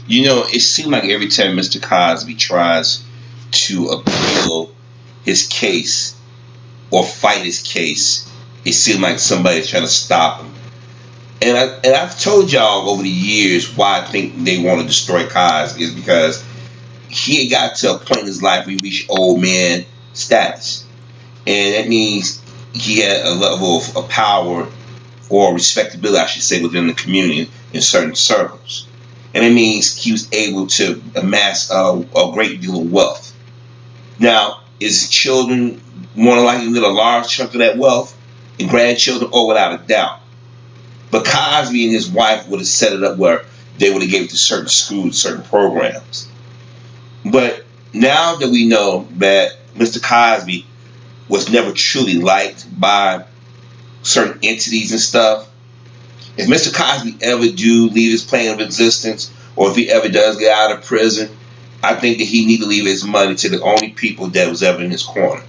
You know, it seems like every time Mr. Cosby tries to appeal his case or fight his case, it seems like somebody's trying to stop him. And I've told y'all over the years why I think they want to destroy Cosby is because he had got to a point in his life where he reached old man status, and that means he had a level of power or respectability, I should say, within the community in certain circles. And it means he was able to amass a great deal of wealth. Now, his children more than likely get a large chunk of that wealth, and grandchildren, oh, without a doubt. But Cosby and his wife would have set it up where they would have gave it to certain schools, certain programs. But now that we know that Mr. Cosby was never truly liked by certain entities and stuff, if Mr. Cosby ever do leave his plane of existence, or if he ever does get out of prison, I think that he need to leave his money to the only people that was ever in his corner,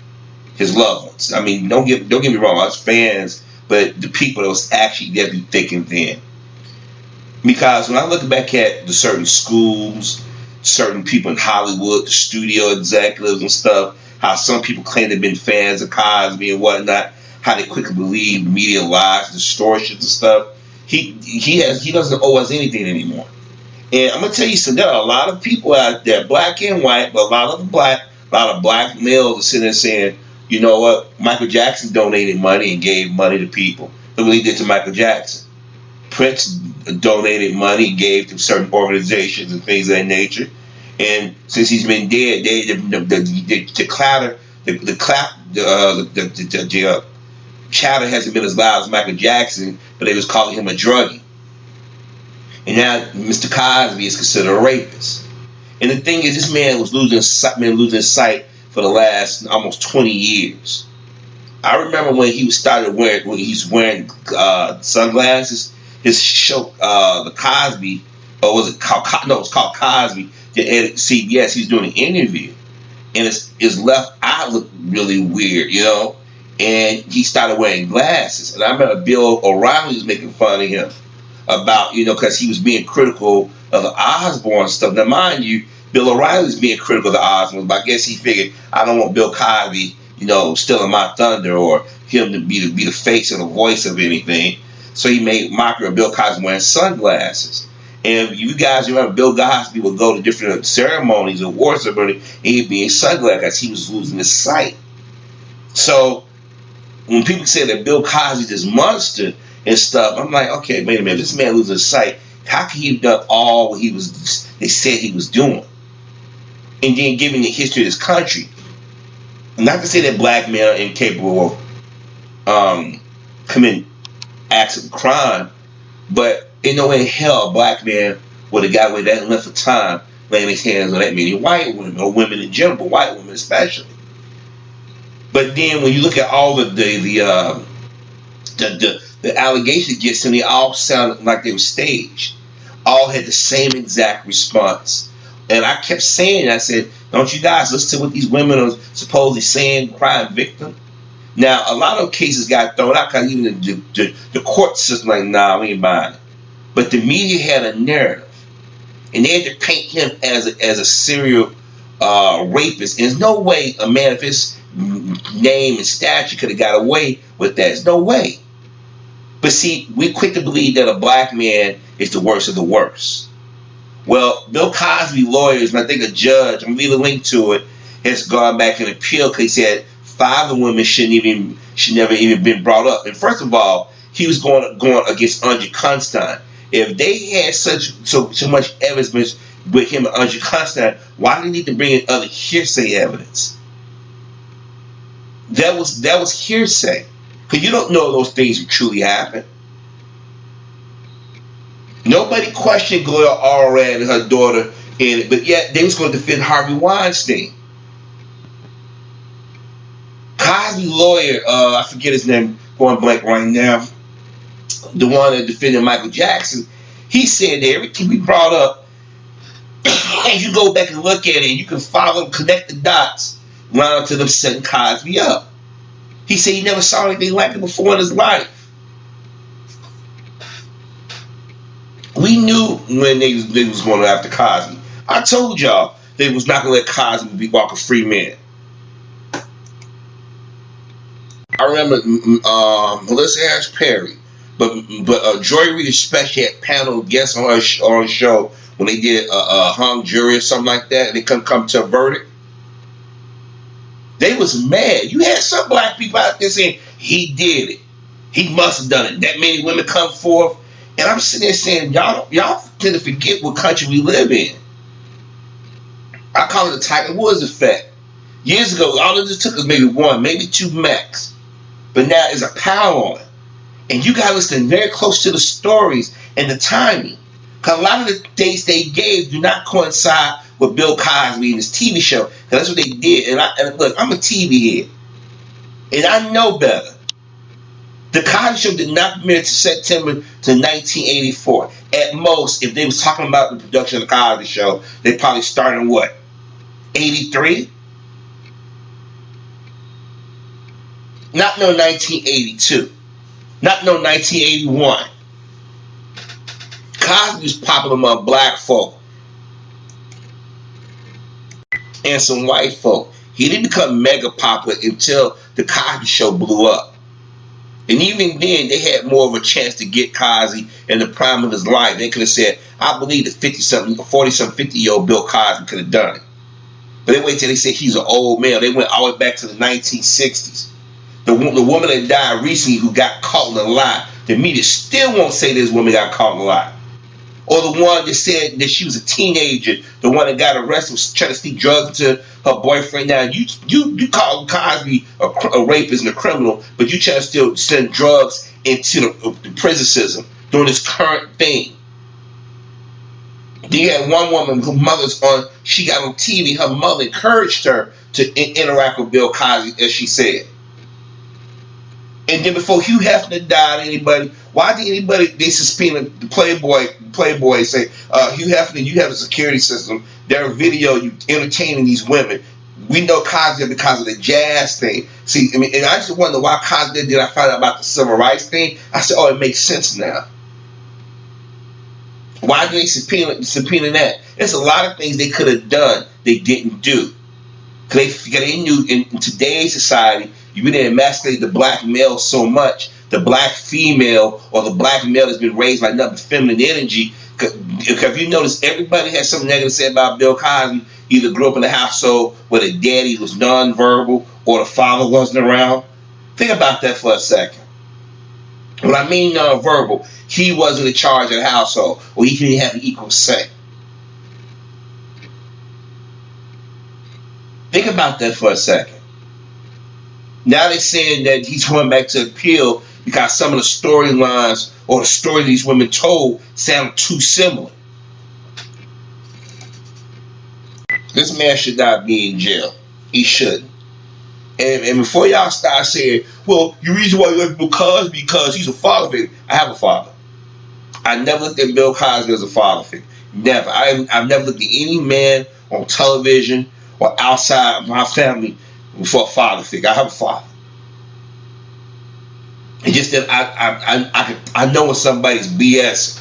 his loved ones. I mean, don't get me wrong, us fans, but the people that was actually there through thick and thin. Because when I look back at the certain schools, certain people in Hollywood, the studio executives and stuff, how some people claim they've been fans of Cosby and whatnot, how they quickly believe media lies, distortions and stuff. He doesn't owe us anything anymore. And I'm gonna tell you something. There are a lot of people out there, black and white, but a lot of black males are sitting there saying, you know what, Michael Jackson donated money and gave money to people. Look what he did to Michael Jackson. Prince donated money and gave to certain organizations and things of that nature. And since he's been dead, the chatter hasn't been as loud as Michael Jackson, but they was calling him a druggie. And now Mr. Cosby is considered a rapist. And the thing is, this man was losing sight for the last almost 20 years. I remember when he was wearing sunglasses. His show, the Cosby, or was it called? No, it was called Cosby. At CBS, he was doing an interview, and his left eye looked really weird, you know. And he started wearing glasses. And I remember Bill O'Reilly was making fun of him about, you know, because he was being critical of the Osbourne stuff. Now, mind you, Bill O'Reilly was being critical of the Osbournes, but I guess he figured, I don't want Bill Cosby, you know, stealing my thunder or him to be the face or the voice of anything. So he made mockery of Bill Cosby wearing sunglasses. And you guys remember, Bill Cosby would go to different ceremonies, award ceremonies, and he'd be in sunglasses because he was losing his sight. So when people say that Bill Cosby's this monster and stuff, I'm like, okay, wait a minute, this man losing his sight, how can he have done all what they said he was doing? And then given the history of this country, not to say that black men are incapable of committing acts of crime, but in no way in hell a black man would have got away that length of time laying his hands on that many white women, or women in general, but white women especially. But then when you look at all the allegations against him, they all sounded like they were staged. All had the same exact response. And I kept saying, I said, don't you guys listen to what these women are supposedly saying, crime victim? Now, a lot of cases got thrown out because even the court system, like, nah, we ain't buying it. But the media had a narrative. And they had to paint him as a serial rapist. And there's no way a man of his name and stature could have got away with that. There's no way. But see, we're quick to believe that a black man is the worst of the worst. Well, Bill Cosby lawyers, and I think a judge, I'm going to leave a link to it, has gone back and appealed because he said 5 of the women should never even been brought up. And first of all, he was going against Andrew Constein. If they had so much evidence with him and Andrew Constein, why did they need to bring in other hearsay evidence? That was hearsay. Because you don't know those things truly happened. Nobody questioned Gloria Allred and her daughter, but yet they was going to defend Harvey Weinstein. Cosby lawyer, I forget his name, going blank right now, the one that defended Michael Jackson, he said that everything we brought up, and you go back and look at it, you can follow, connect the dots, round to them setting Cosby up. He said he never saw anything like it before in his life. We knew when they was going after Cosby. I told y'all they was not going to let Cosby be walk a free man. I remember Melissa Harris Perry, but Joy Reid especially had panel guests on her show when they did a hung jury or something like that, and they couldn't come to a verdict. They was mad. You had some black people out there saying he did it, he must have done it. That many women come forth, and I'm sitting there saying y'all tend to forget what country we live in. I call it the Tiger Woods effect. Years ago, all it took was maybe one, maybe two max. But now there's a power on it. And you got to listen very close to the stories and the timing. Because a lot of the dates they gave do not coincide with Bill Cosby and his TV show. Because that's what they did. And look, I'm a TV head. And I know better. The Cosby show did not premiere to September to 1984. At most, if they was talking about the production of the Cosby show, they probably started in what? 83? Not no 1982. Not no 1981. Cosby was popular among black folk and some white folk. He didn't become mega popular until the Cosby show blew up. And even then, they had more of a chance to get Cosby in the prime of his life. They could have said, I believe that 50-something, 40-something, 50-year-old Bill Cosby could have done it. But they wait till they said he's an old man. They went all the way back to the 1960s. The woman that died recently who got caught in a lie, the media still won't say this woman got caught in a lie. Or the one that said that she was a teenager, the one that got arrested was trying to sneak drugs into her boyfriend. Now, you call Cosby a rapist and a criminal, but you try to still send drugs into the prison system doing this current thing. Then you had one woman whose mother's on, she got on TV, her mother encouraged her to interact with Bill Cosby, as she said. And then before Hugh Hefner died, why did anybody, they subpoenaed the Playboy say, Hugh Hefner, you have a security system. They're video you entertaining these women. We know Cosby because of the jazz thing. See, I mean, and I just wonder why Cosby did. I find out about the civil rights thing. I said, oh, it makes sense now. Why did they subpoena that? There's a lot of things they could have done they didn't do. Because they knew in today's society, you really emasculate the black male so much, the black female or the black male has been raised by nothing feminine energy. If you notice, everybody has something negative to say about Bill Cosby. Either grew up in a household where the daddy was nonverbal or the father wasn't around. Think about that for a second. When I mean nonverbal, he wasn't in charge of the household, or he didn't have an equal say. Think about that for a second. Now they're saying that he's going back to appeal because some of the storylines or the story these women told sound too similar. This man should not be in jail. He shouldn't. And before y'all start saying, well, the reason why you like Bill Cosby because he's a father figure. I have a father. I never looked at Bill Cosby as a father figure. Never. I've never looked at any man on television or outside of my family for a father figure. I have a father. It's just that I know when somebody's BS